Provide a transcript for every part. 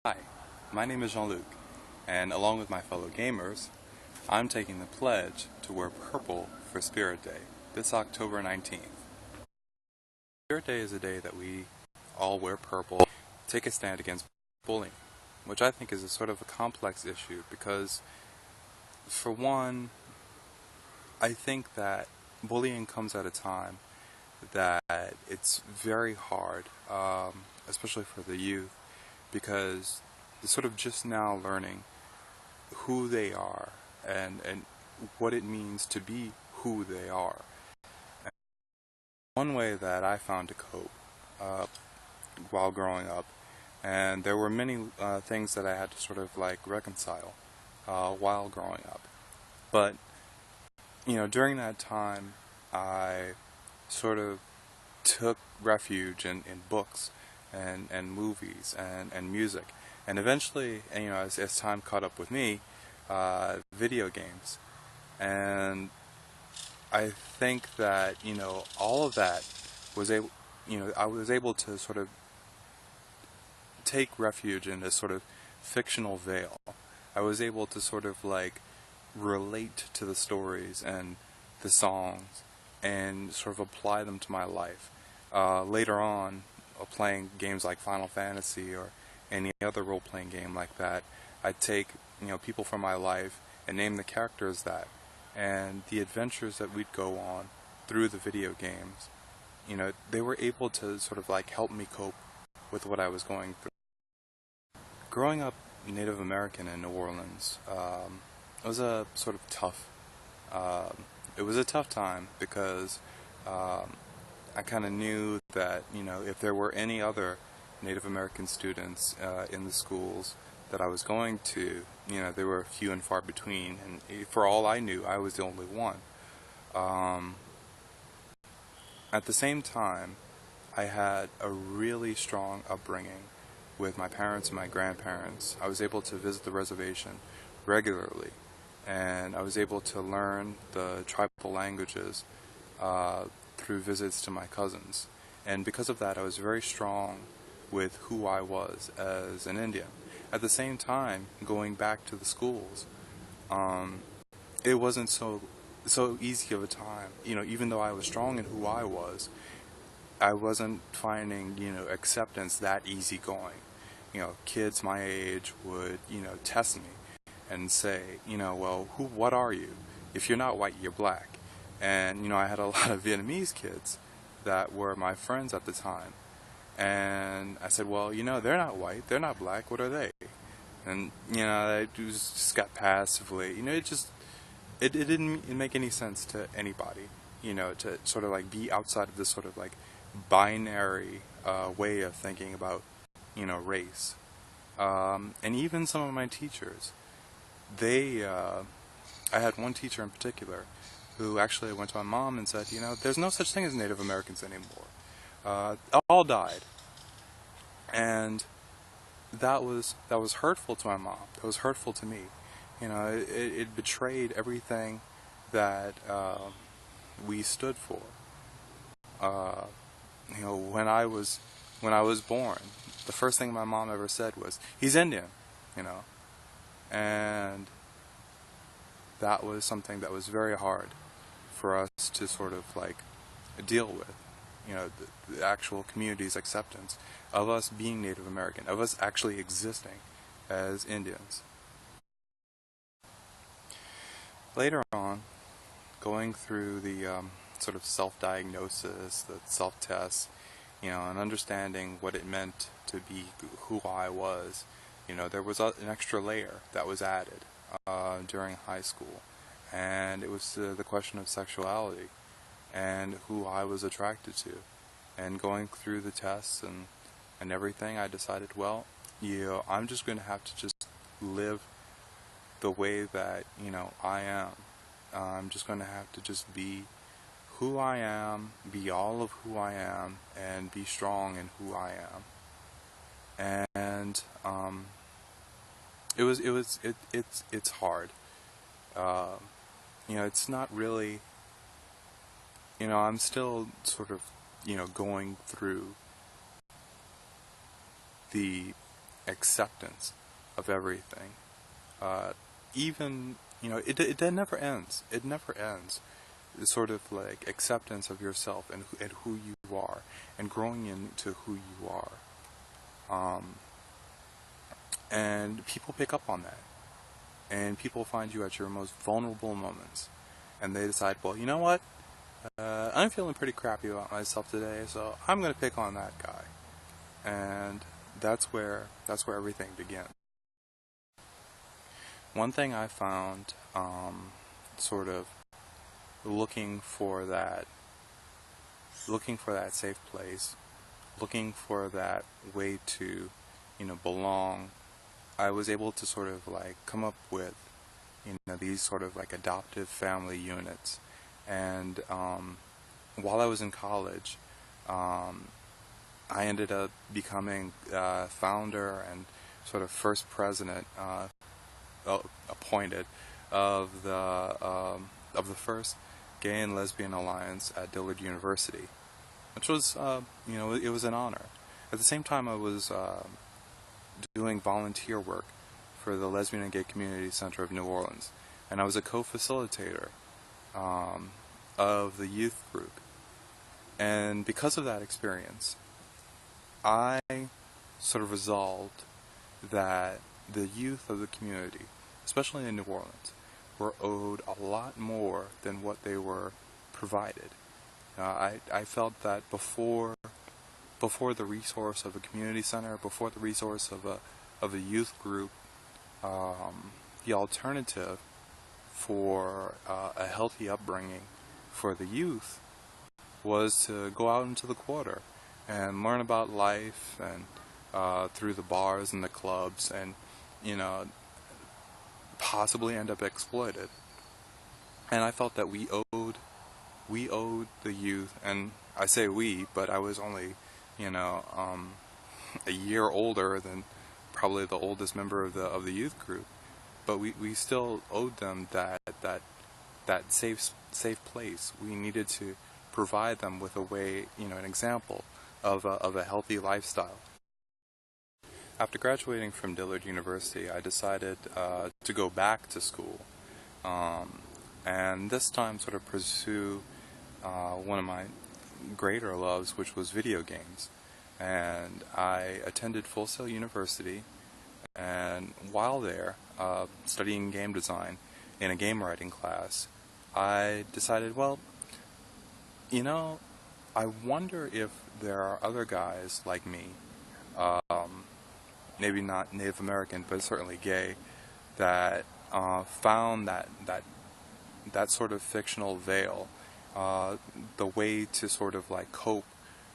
Hi, my name is Jean-Luc, and along with my fellow gamers, I'm taking the pledge to wear purple for Spirit Day, this October 19th. Spirit Day is a day that we all wear purple, take a stand against bullying, which I think is a sort of a complex issue because, for one, I think that bullying comes at a time that it's very hard, especially for the youth, because they're sort of just now learning who they are and what it means to be who they are. And one way that I found to cope uh, while growing up, and there were many things that I had to sort of like reconcile while growing up. But, during that time, I sort of took refuge in books and movies and music. And eventually, as time caught up with me, video games. And I think that, all of that was able, I was able to sort of take refuge in this sort of fictional veil. I was able to sort of like relate to the stories and the songs and sort of apply them to my life. Later on, playing games like Final Fantasy or any other role-playing game like that, I'd take people from my life and name the characters that, and the adventures that we'd go on through the video games. They were able to sort of like help me cope with what I was going through. Growing up Native American in New Orleans, it was a sort of tough. It was a tough time because I kind of knew that if there were any other Native American students in the schools that I was going to, they were few and far between, and for all I knew, I was the only one. At the same time, I had a really strong upbringing with my parents and my grandparents. I was able to visit the reservation regularly, and I was able to learn the tribal languages through visits to my cousins. And because of that, I was very strong with who I was as an Indian. At the same time, going back to the schools, it wasn't so easy of a time. Even though I was strong in who I wasn't finding acceptance that easygoing. Kids my age would test me and say, well, what are you? If you're not white, you're black. And I had a lot of Vietnamese kids that were my friends at the time. And I said, well, they're not white, they're not black, what are they? And, I just got passively, it didn't make any sense to anybody, to sort of like be outside of this sort of like binary way of thinking about, race. And even some of my teachers, I had one teacher in particular who actually went to my mom and said, there's no such thing as Native Americans anymore. All died. And that was hurtful to my mom. That was hurtful to me. It betrayed everything that we stood for. When I was born, the first thing my mom ever said was, "He's Indian," and that was something that was very hard for us to sort of like deal with. The actual community's acceptance of us being Native American, of us actually existing as Indians. Later on, going through the sort of self-diagnosis, the self-tests, and understanding what it meant to be who I was, there was an extra layer that was added during high school, and it was the question of sexuality and who I was attracted to. And going through the tests and everything, I decided, well, I'm just going to have to just live the way that, I am. I'm just going to have to just be who I am, be all of who I am, and be strong in who I am. And it's hard. It's not really, I'm still sort of, going through the acceptance of everything. Even, it never ends. It never ends. The sort of like acceptance of yourself and who you are, and growing into who you are. And people pick up on that. And people find you at your most vulnerable moments. And they decide, well, you know what? I'm feeling pretty crappy about myself today, so I'm going to pick on that guy. And that's where everything begins. One thing I found, sort of looking for that safe place, looking for that way to, belong, I was able to sort of like come up with, these sort of like adoptive family units. And while I was in college, I ended up becoming founder and sort of first president appointed of the first Gay and Lesbian Alliance at Dillard University, which was, it was an honor. At the same time, I was doing volunteer work for the Lesbian and Gay Community Center of New Orleans, and I was a co-facilitator of the youth group. And because of that experience, I sort of resolved that the youth of the community, especially in New Orleans, were owed a lot more than what they were provided. I felt that before the resource of a community center, before the resource of a youth group, the alternative for a healthy upbringing for the youth was to go out into the quarter and learn about life, and through the bars and the clubs, and possibly end up exploited. And I felt that we owed the youth, and I say we, but I was only a year older than probably the oldest member of the youth group, but we still owed them that safe place. We needed to provide them with a way, an example of a healthy lifestyle. After graduating from Dillard University, I decided to go back to school, and this time sort of pursue one of my greater loves, which was video games. And I attended Full Sail University, and while there, studying game design in a game writing class, I decided, well, I wonder if there are other guys like me, maybe not Native American, but certainly gay, that found that sort of fictional veil, the way to sort of like cope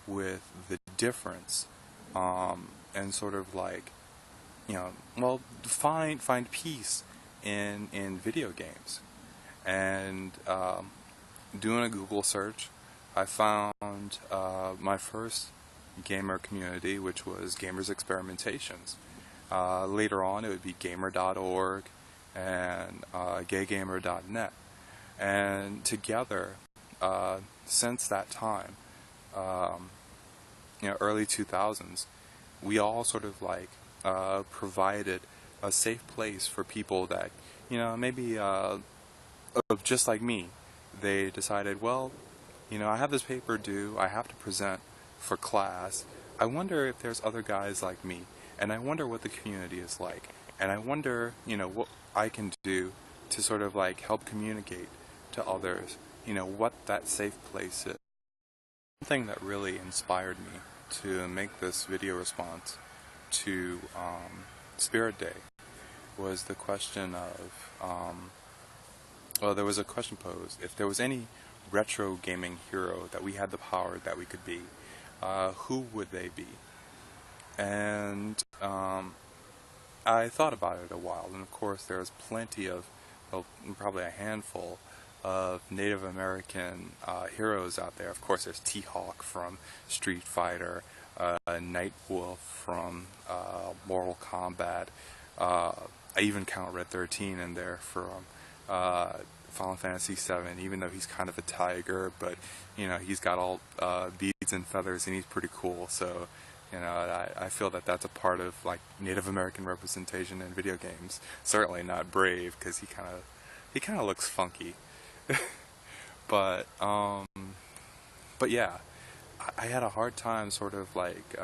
with the difference, and sort of like, find peace in video games. And doing a Google search, I found my first gamer community, which was Gaymers Experimentations. Later on, it would be gamer.org and gaygamer.net. And together, since that time, early 2000s, we all sort of like provided a safe place for people that, maybe just like me, they decided, well, I have this paper due, I have to present for class. I wonder if there's other guys like me, and I wonder what the community is like, and I wonder, what I can do to sort of like help communicate to others, what that safe place is. One thing that really inspired me to make this video response to Spirit Day was the question of, there was a question posed: if there was any retro gaming hero that we had the power that we could be, who would they be? And I thought about it a while, and of course there's plenty of, well, probably a handful of Native American heroes out there. Of course there's T-Hawk from Street Fighter, Nightwolf from Mortal Kombat. I even count Red 13 in there from Final Fantasy VII, even though he's kind of a tiger, but he's got all beads and feathers and he's pretty cool, so You know, I feel that that's a part of like Native American representation in video games. Certainly not Brave, because he kind of looks funky. But but yeah, I had a hard time sort of like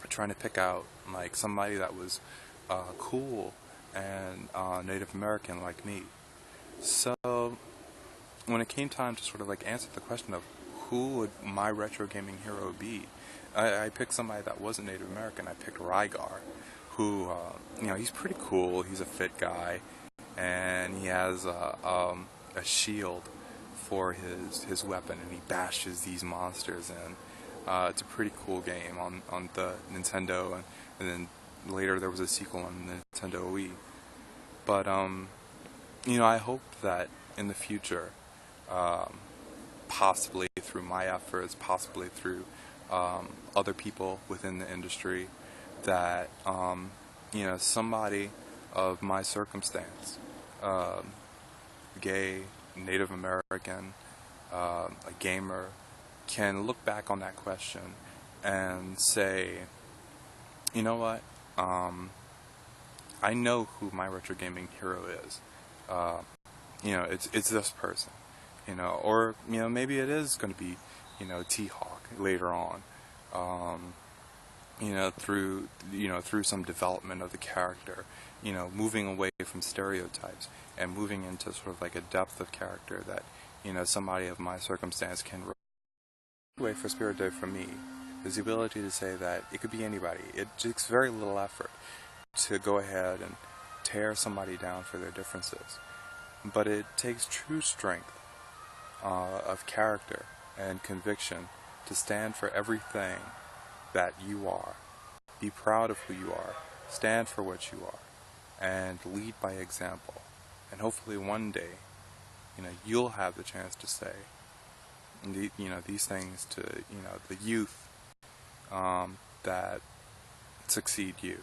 trying to pick out like somebody that was cool and Native American like me. So when it came time to sort of like answer the question of who would my retro gaming hero be, I picked somebody that wasn't Native American. I picked Rygar, who you know, he's pretty cool. He's a fit guy, and he has a shield for his weapon, and he bashes these monsters in. It's a pretty cool game on the Nintendo, and then later there was a sequel on the Nintendo Wii. But you know, I hope that in the future, possibly through my efforts, possibly through other people within the industry, that you know, somebody of my circumstance, gay, Native American, a gamer, can look back on that question and say, you know what, I know who my retro gaming hero is. You know, it's this person. You know, or you know, maybe it is going to be, you know, T-Hawk later on. You know, through some development of the character, you know, moving away from stereotypes and moving into sort of like a depth of character that, you know, somebody of my circumstance can. Way for Spirit Day for me is the ability to say that it could be anybody. It takes very little effort to go ahead and tear somebody down for their differences, but it takes true strength of character and conviction to stand for everything that you are. Be proud of who you are, stand for what you are, and lead by example. And hopefully one day, you know, you'll have the chance to say, you know, these things to, you know, the youth that succeed you.